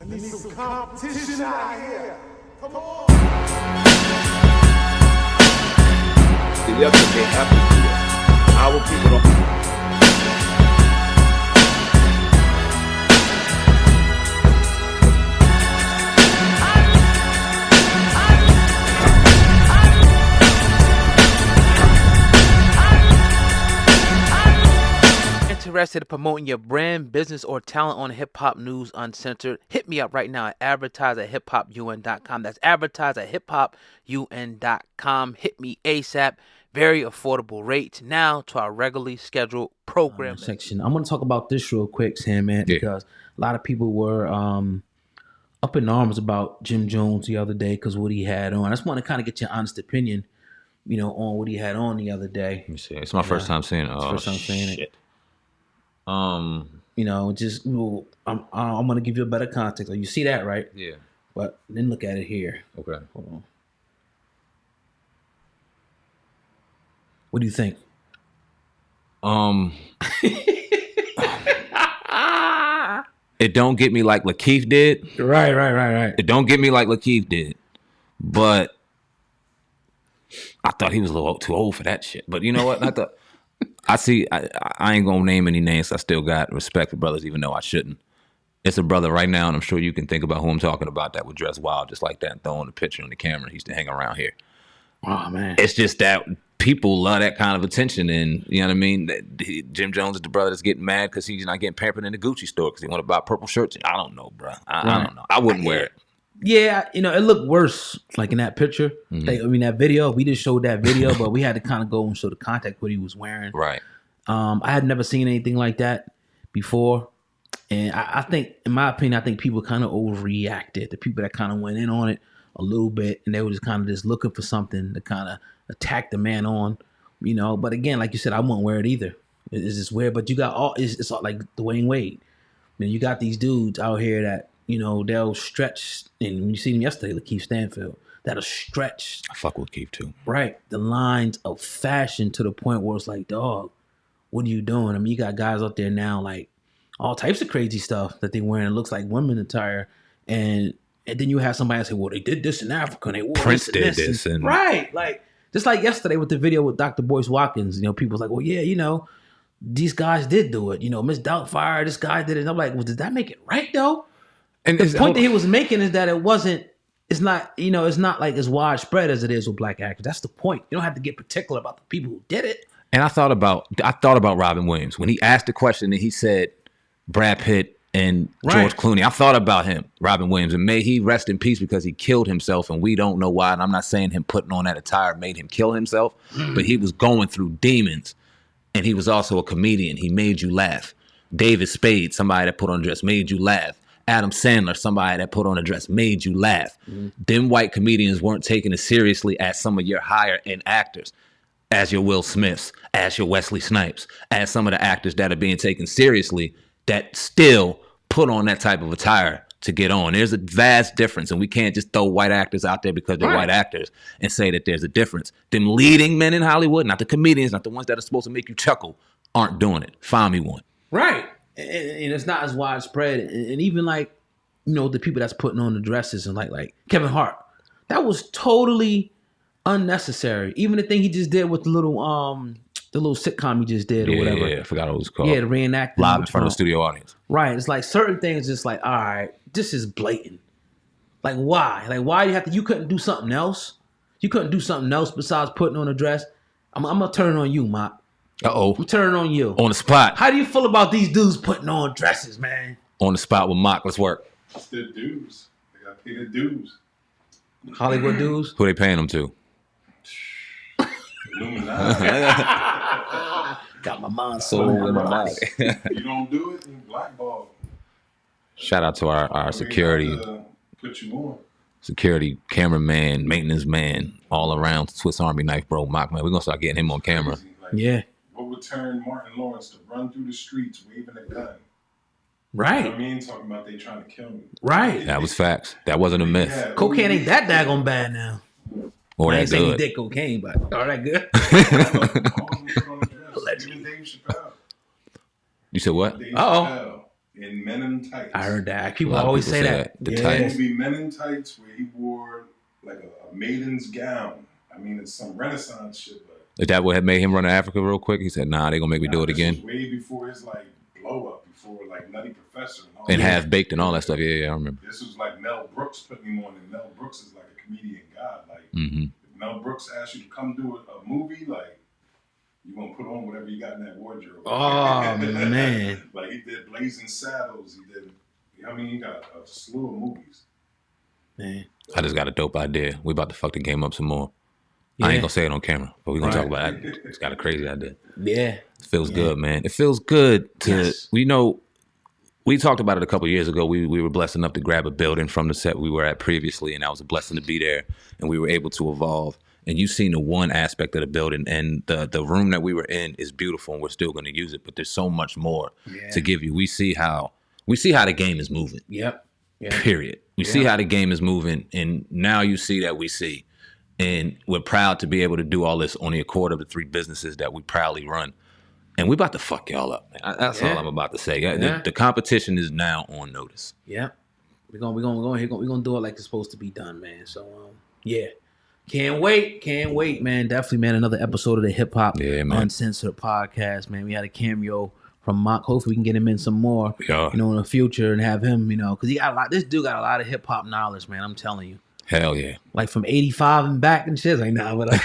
need some competition out here. Come on. The other they have to do it. Our people don't. Interested in promoting your brand, business, or talent on Hip Hop News Uncensored? Hit me up right now at advertise@hiphopun.com. That's advertise@hiphopun.com. Hit me ASAP. Very affordable rates. Now to our regularly scheduled program section. I'm going to talk about this real quick, Sam, man, because a lot of people were up in arms about Jim Jones the other day because what he had on. I just want to kind of get your honest opinion, on what he had on the other day. Let me see. It's my first time seeing it. First time saying it. I'm gonna give you a better context. You see that, right? Yeah. But then look at it here. Okay. Hold on. What do you think? It don't get me like Lakeith did. Right. It don't get me like Lakeith did. But I thought he was a little too old for that shit. But you know what? I ain't gonna name any names. I still got respect for brothers, even though I shouldn't. It's a brother right now, and I'm sure you can think about who I'm talking about that would dress wild just like that and throwing a picture on the camera. He used to hang around here. Oh, man. It's just that people love that kind of attention, and you know what I mean? Jim Jones is the brother that's getting mad because he's not getting pampered in the Gucci store because he want to buy purple shirts. I don't know, bro. I don't know. I wouldn't wear it. Yeah, it looked worse, like in that picture. Mm-hmm. That video, we just showed that video, but we had to kind of go and show the context what he was wearing. Right. I had never seen anything like that before. And I think, in my opinion, I think people kind of overreacted. The people that kind of went in on it a little bit, and they were just kind of just looking for something to kind of attack the man on, But again, like you said, I wouldn't wear it either. It's just weird. But you got it's all like Dwayne Wade. You got these dudes out here that, they'll stretch, and when you see them yesterday, Lakeith Stanfield, that'll stretch. I fuck with Keith too. Right. The lines of fashion to the point where it's like, dog, what are you doing? I mean, you got guys out there now, like, all types of crazy stuff that they wearing. It looks like women attire. And then you have somebody say, well, they did this in Africa. And they wore Prince this did this. And right. Like, just like yesterday with the video with Dr. Boyce Watkins, people was like, well, yeah, these guys did do it. Miss Doubtfire, this guy did it. And I'm like, well, did that make it right, though? And the point that he was making is that it's not like as widespread as it is with black actors. That's the point. You don't have to get particular about the people who did it. And I thought about Robin Williams when he asked the question and he said Brad Pitt and George Clooney. I thought about him, Robin Williams, and may he rest in peace because he killed himself and we don't know why. And I'm not saying him putting on that attire made him kill himself, but he was going through demons, and he was also a comedian. He made you laugh. David Spade, somebody that put on a dress, made you laugh. Adam Sandler, somebody that put on a dress, made you laugh. Them white comedians weren't taken as seriously as some of your higher end actors, as your Will Smiths, as your Wesley Snipes, as some of the actors that are being taken seriously that still put on that type of attire to get on. There's a vast difference, and we can't just throw white actors out there because they're white actors and say that there's a difference. Them leading men in Hollywood, not the comedians, not the ones that are supposed to make you chuckle, aren't doing it. Find me one. Right. And it's not as widespread. And even like, the people that's putting on the dresses and like Kevin Hart, that was totally unnecessary. Even the thing he just did with the little sitcom he just did or whatever. Yeah, I forgot what it was called. Yeah, the reenactment. Live in front of the studio audience. Right. It's like certain things just like, all right, this is blatant. Like, why? Like, why you couldn't do something else? You couldn't do something else besides putting on a dress? I'm going to turn on you, Mop. Uh-oh. I'm turning on you. On the spot. How do you feel about these dudes putting on dresses, man? On the spot with Mock. Let's work. It's their dues. They got to pay their dues. Hollywood dudes? Who they paying them to? Got my mind sold in my body. You don't do it, you blackball. Shout out to our security. Put you on. Security cameraman, maintenance man, all around Swiss Army knife, bro. Mock, man. We're going to start getting him on camera. Like, yeah. What would turn Martin Lawrence to run through the streets waving a gun? Right. You know what I mean? Talking about they trying to kill me. Right. That was facts. That wasn't a myth. Yeah, cocaine ain't that daggone bad now. Or I that ain't saying he good. did cocaine, but all that good. Even Dave Chappelle. You said what? Dave Uh-oh. Chappelle. in Men in Tights. I heard that. People lot of always people say say that. that. The The tights. movie Men in Tights, where he wore like a maiden's gown. I mean, it's some Renaissance shit, but Is that what had made him run to Africa real quick? He said, "Nah, they gonna make me do it this again." was way before his like blow up, before like Nutty Professor and all And that. Half Baked and all that stuff. Yeah, I remember. This was like Mel Brooks putting him on, and Mel Brooks is like a comedian god. Like Mm-hmm. if Mel Brooks asked you to come do a movie, like you gonna put on whatever you got in that wardrobe. Oh man. Like he did Blazing Saddles. He did. I mean, he got a slew of movies. Man. I just got a dope idea. We about to fuck the game up some more. I ain't gonna say it on camera, but we're gonna talk about it. It's got a crazy idea. Yeah. It feels good, man. It feels good to, Yes. We talked about it a couple of years ago. We were blessed enough to grab a building from the set we were at previously, and that was a blessing to be there. And we were able to evolve. And you've seen the one aspect of the building, and the room that we were in is beautiful, and we're still going to use it. But there's so much more to give you. We see how the game is moving. Yep. Period. We see how the game is moving, and now you see that we see. And we're proud to be able to do all this on the accord of the 3 businesses that we proudly run. And we about to fuck y'all up, man. That's all I'm about to say. The competition is now on notice. Yep. We're gonna do it like it's supposed to be done, man. So yeah. Can't wait, man. Definitely, man. Another episode of the Hip Hop Uncensored podcast, man. We had a cameo from Mock. Hopefully we can get him in some more, Yeah. in the future and have him, because he got a lot. This dude got a lot of hip hop knowledge, man. I'm telling you. Hell yeah. Like from 85 and back and shit. Like, nah, but but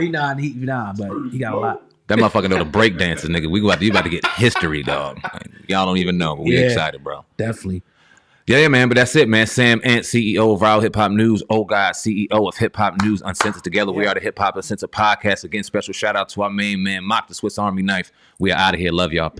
he got a lot. That motherfucker know the break dances, nigga. You about to get history, dog. Like, y'all don't even know, but we excited, bro. Definitely. Yeah, man, but that's it, man. Sam Ant, CEO of Viral Hip Hop News. Oh God, CEO of Hip Hop News Uncensored. Together, we are the Hip Hop Uncensored podcast. Again, special shout out to our main man, Mock the Swiss Army Knife. We are out of here. Love y'all.